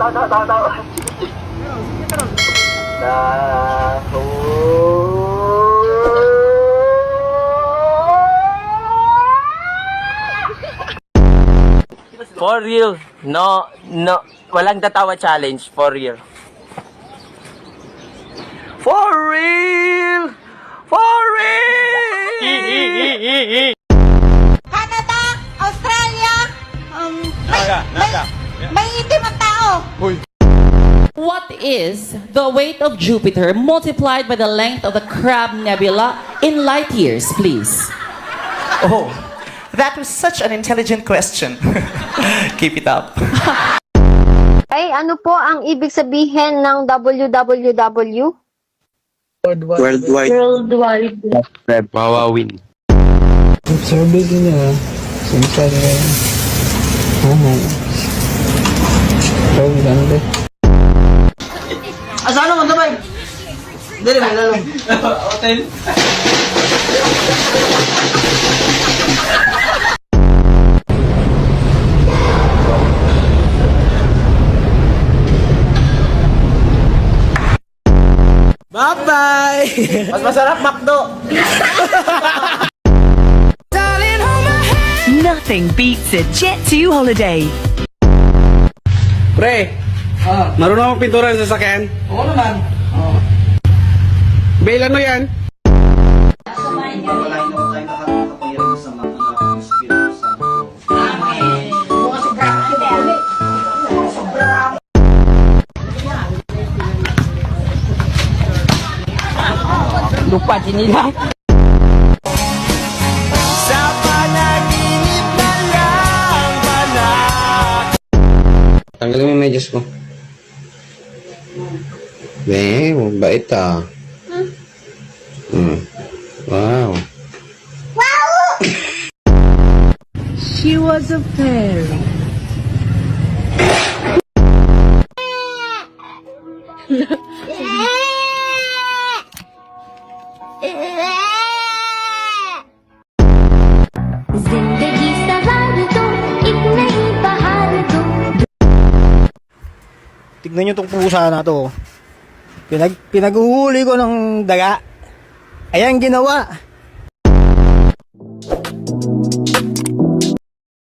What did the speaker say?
For real. No. Walang tatawa challenge. For real. For real! For real! Canada, Australia, may itim ang tao. What is the weight of Jupiter multiplied by the length of the Crab Nebula in light years, please? Oh, that was such an intelligent question. Keep it up. Ay, ano po ang ibig sabihin ng WWW? Worldwide. Wawawin. Sabi nila, sentral na yun. So, ganda. Asano mo tabay? Dili mo lalong. Hotel. Bye-bye! Mas masarap McDo! Nothing beats a Jet2 holiday. Pre, marunong akong pintura sa sasakyan? Oo naman. Bail ano yan? Lupa sinilang. Sa panaginip na lang Tanggalin mo yung medyas ko. Bait ah. Wow. She was a fairy. जिंदगी सवार दो एक नई बहार दो. Tignan nyo tong pusa na to. Pinag-uhuli ko ng daga. Ayan ginawa.